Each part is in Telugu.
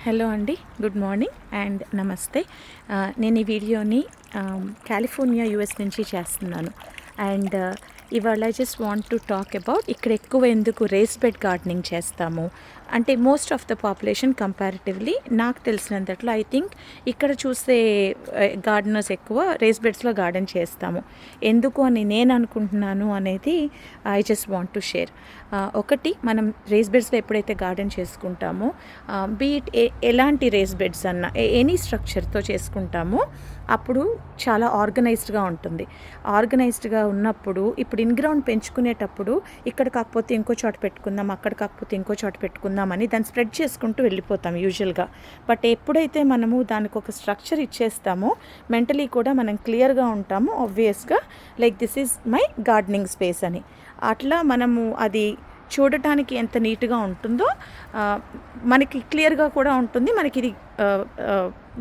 హలో అండి, గుడ్ మార్నింగ్ అండ్ నమస్తే. నేను ఈ వీడియోని కాలిఫోర్నియా యూఎస్ నుంచి చేస్తున్నాను. అండ్ ఇవాళ I just want to talk about ఇక్కడ ఎక్కువ ఎందుకు రేస్ బెడ్ గార్డెనింగ్ చేస్తాము అంటే most of the population comparatively నాకు తెలిసినంతట్లో ఐ థింక్ ఇక్కడ చూసే గార్డెనర్స్ ఎక్కువ రేస్ బెడ్స్లో గార్డెన్ చేస్తాము. ఎందుకు అని నేను అనుకుంటున్నాను అనేది I just want to share. ఒకటి, మనం రేస్ బెడ్స్లో ఎప్పుడైతే గార్డెన్ చేసుకుంటామో బీట్ ఎలాంటి రేస్ బెడ్స్ అన్నా ఎనీ స్ట్రక్చర్తో చేసుకుంటామో అప్పుడు చాలా ఆర్గనైజ్డ్గా ఉంటుంది. ఆర్గనైజ్డ్గా ఉన్నప్పుడు ఇప్పుడు ఇన్గ్రౌండ్ పెంచుకునేటప్పుడు ఇక్కడ కాకపోతే ఇంకో చోట పెట్టుకుందాం, అక్కడ కాకపోతే ఇంకో చోట పెట్టుకుందాం అని దాన్ని స్ప్రెడ్ చేసుకుంటూ వెళ్ళిపోతాం యూజువల్గా. బట్ ఎప్పుడైతే మనము దానికి ఒక స్ట్రక్చర్ ఇచ్చేస్తామో మెంటలీ కూడా మనం క్లియర్గా ఉంటాము, ఆబ్వియస్గా like this is my gardening space అని. అట్లా మనము అది చూడటానికి ఎంత నీట్గా ఉంటుందో మనకి క్లియర్గా కూడా ఉంటుంది, మనకి ఇది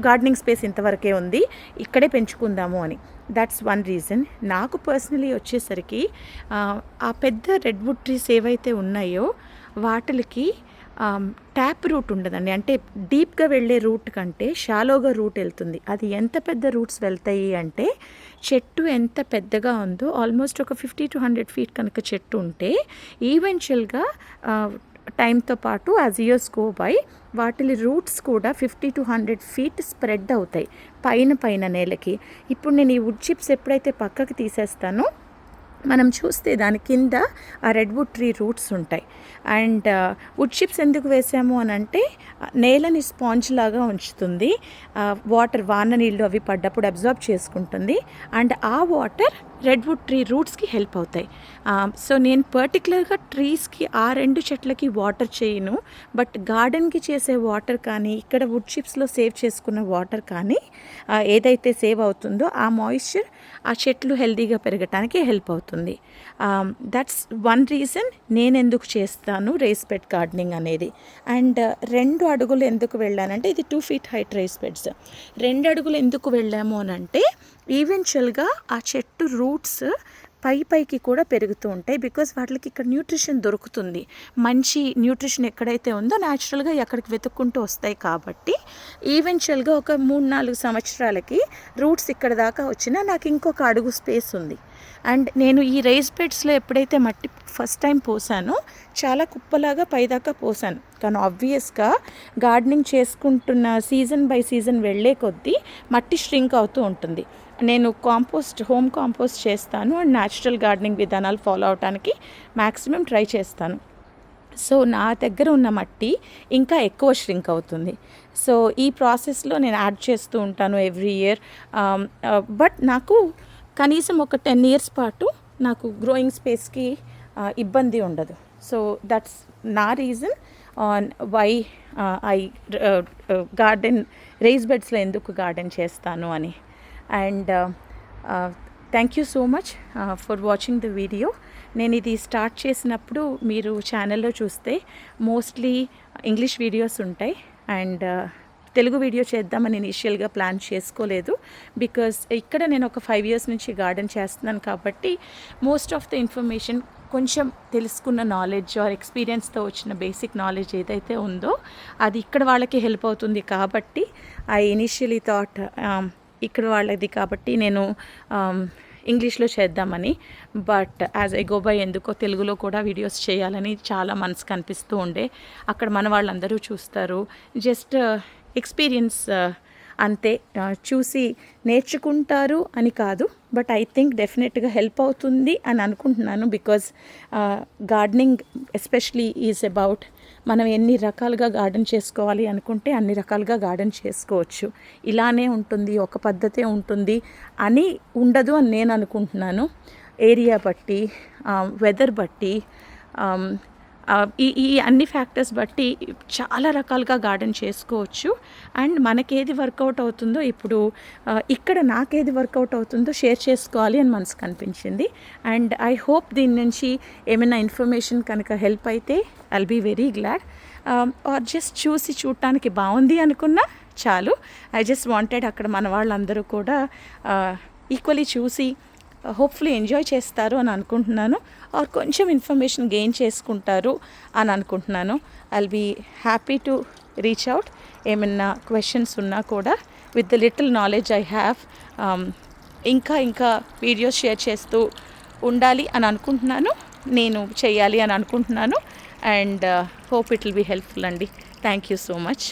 గార్డెనింగ్ స్పేస్ ఇంతవరకే ఉంది, ఇక్కడే పెంచుకుందాము అని. That's one reason. నాకు పర్సనలీ వచ్చేసరికి ఆ పెద్ద రెడ్వుడ్ ట్రీస్ ఏవైతే ఉన్నాయో వాటికి ట్యాప్ రూట్ ఉండదండి. అంటే డీప్గా వెళ్ళే రూట్ కంటే షాలోగా రూట్ వెళ్తుంది. అది ఎంత పెద్ద రూట్స్ వెళ్తాయి అంటే చెట్టు ఎంత పెద్దగా ఉందో ఆల్మోస్ట్ ఒక 50 to 100 feet కనుక చెట్టు ఉంటే ఈవెన్చువల్గా టైంతో పాటు యాజ్ ఇయర్స్ గో బై వాటి రూట్స్ కూడా 50 to 100 feet స్ప్రెడ్ అవుతాయి పైన నేలకి. ఇప్పుడు నేను ఈ వుడ్ చిప్స్ ఎప్పుడైతే పక్కకి తీసేస్తానో మనం చూస్తే దాని కింద ఆ రెడ్వుడ్ ట్రీ రూట్స్ ఉంటాయి. అండ్ వుడ్ చిప్స్ ఎందుకు వేసాము అని అంటే నేలని స్పాంజ్ లాగా ఉంచుతుంది, వాటర్ వాన నీళ్ళు అవి పడ్డప్పుడు అబ్జార్బ్ చేసుకుంటుంది, అండ్ ఆ వాటర్ రెడ్వుడ్ ట్రీ రూట్స్కి హెల్ప్ అవుతాయి. సో నేను పర్టికులర్గా ట్రీస్కి ఆ రెండు చెట్లకి వాటర్ చేయను, బట్ గార్డెన్కి చేసే వాటర్ కానీ ఇక్కడ వుడ్ చిప్స్లో సేవ్ చేసుకున్న వాటర్ కానీ ఏదైతే సేవ్ అవుతుందో ఆ మాయిశ్చర్ ఆ చెట్లు హెల్తీగా పెరగటానికి హెల్ప్ అవుతుంది. దట్స్ వన్ రీజన్ నేను ఎందుకు చేస్తాను రేస్ బెడ్ గార్డెనింగ్ అనేది. అండ్ 2 అడుగులు ఎందుకు వెళ్ళానంటే ఇది 2 feet హైట్ రేస్ బెడ్స్. 2 అడుగులు ఎందుకు వెళ్ళాము అని అంటే ఈవెన్చువల్గా ఆ చెట్టు రూట్స్ పైకి కూడా పెరుగుతూ ఉంటాయి. బికాజ్ వాటికి ఇక్కడ న్యూట్రిషన్ దొరుకుతుంది, మంచి న్యూట్రిషన్ ఎక్కడైతే ఉందో న్యాచురల్గా ఎక్కడికి వెతుక్కుంటూ వస్తాయి. కాబట్టి ఈవెన్చువల్గా ఒక 3-4 సంవత్సరాలకి రూట్స్ ఇక్కడ దాకా వచ్చినా నాకు ఇంకొక అడుగు స్పేస్ ఉంది. అండ్ నేను ఈ రైస్ బెడ్స్లో ఎప్పుడైతే మట్టి ఫస్ట్ టైం పోసానో చాలా కుప్పలాగా పైదాకా పోసాను. కానీ ఆబ్వియస్గా గార్డెనింగ్ చేసుకుంటున్న సీజన్ బై సీజన్ వెళ్ళే కొద్దీ మట్టి ష్రింక్ అవుతూ ఉంటుంది. నేను హోమ్ కాంపోస్ట్ చేస్తాను అండ్ న్యాచురల్ గార్డెనింగ్ విధానాలు ఫాలో అవడానికి మ్యాక్సిమం ట్రై చేస్తాను. సో నా దగ్గర ఉన్న మట్టి ఇంకా ఎక్కువ ష్రింక్ అవుతుంది. సో ఈ ప్రాసెస్లో నేను యాడ్ చేస్తూ ఉంటాను ఎవ్రీ ఇయర్. బట్ నాకు కనీసం ఒక 10 years పాటు నాకు గ్రోయింగ్ స్పేస్కి ఇబ్బంది ఉండదు. సో దట్స్ నా reason on why I garden raised బెడ్స్లో ఎందుకు గార్డెన్ చేస్తాను అని. And thank you so much for watching the video. నేను ఇది స్టార్ట్ చేసినప్పుడు మీరు ఛానల్లో చూస్తే మోస్ట్లీ ఇంగ్లీష్ వీడియోస్ ఉంటాయి, అండ్ తెలుగు వీడియో చేద్దామని ఇనిషియల్గా ప్లాన్ చేసుకోలేదు. బికాజ్ ఇక్కడ నేను ఒక 5 years నుంచి గార్డెన్ చేస్తున్నాను కాబట్టి మోస్ట్ ఆఫ్ ద ఇన్ఫర్మేషన్ కొంచెం తెలుసుకున్న నాలెడ్జ్ ఆర్ ఎక్స్పీరియన్స్తో వచ్చిన బేసిక్ నాలెడ్జ్ ఏదైతే ఉందో అది ఇక్కడ వాళ్ళకి హెల్ప్ అవుతుంది. కాబట్టి ఐ ఇనిషియలీ థాట్ ఇక్కడ వాళ్ళది కాబట్టి నేను ఇంగ్లీష్లో చేద్దామని. But as I go by ఎందుకో తెలుగులో కూడా వీడియోస్ చేయాలని చాలా మనసుకు అనిపిస్తూ ఉండే. అక్కడ మన వాళ్ళందరూ చూస్తారు, జస్ట్ ఎక్స్పీరియన్స్ అంతే, చూసి నేర్చుకుంటారు అని కాదు. బట్ ఐ థింక్ డెఫినెట్గా హెల్ప్ అవుతుంది అని అనుకుంటున్నాను. Because gardening especially is about మనం ఎన్ని రకాలుగా గార్డెన్ చేసుకోవాలి అనుకుంటే అన్ని రకాలుగా గార్డెన్ చేసుకోవచ్చు. ఇలానే ఉంటుంది, ఒక పద్ధతే ఉంటుంది అని ఉండదు అని నేను అనుకుంటున్నాను. ఏరియా బట్టి, వెదర్ బట్టి, ఈ అన్ని ఫ్యాక్టర్స్ బట్టి చాలా రకాలుగా గార్డెన్ చేసుకోవచ్చు. అండ్ మనకేది వర్కౌట్ అవుతుందో ఇప్పుడు ఇక్కడ నాకేది వర్కౌట్ అవుతుందో షేర్ చేసుకోవాలి అని మనసుకు అనిపించింది. అండ్ ఐ హోప్ దీని నుంచి ఏమైనా ఇన్ఫర్మేషన్ కనుక హెల్ప్ అయితే I'll be very glad. Or just చూడటానికి బాగుంది అనుకున్నా చాలు. ఐ జస్ట్ వాంటెడ్ అక్కడ మన వాళ్ళందరూ కూడా ఈక్వలీ చూసి హోప్ఫుల్లీ ఎంజాయ్ చేస్తారు అని అనుకుంటున్నాను, ఆర్ కొంచెం ఇన్ఫర్మేషన్ గెయిన్ చేసుకుంటారు అని అనుకుంటున్నాను. I'll be happy to reach out ఏమైనా క్వశ్చన్స్ ఉన్నా కూడా with the little knowledge I have ఇంకా వీడియోస్ షేర్ చేస్తూ ఉండాలి అని అనుకుంటున్నాను, నేను చేయాలి అని అనుకుంటున్నాను. And hope it will be helpful అండి. Thank you so much.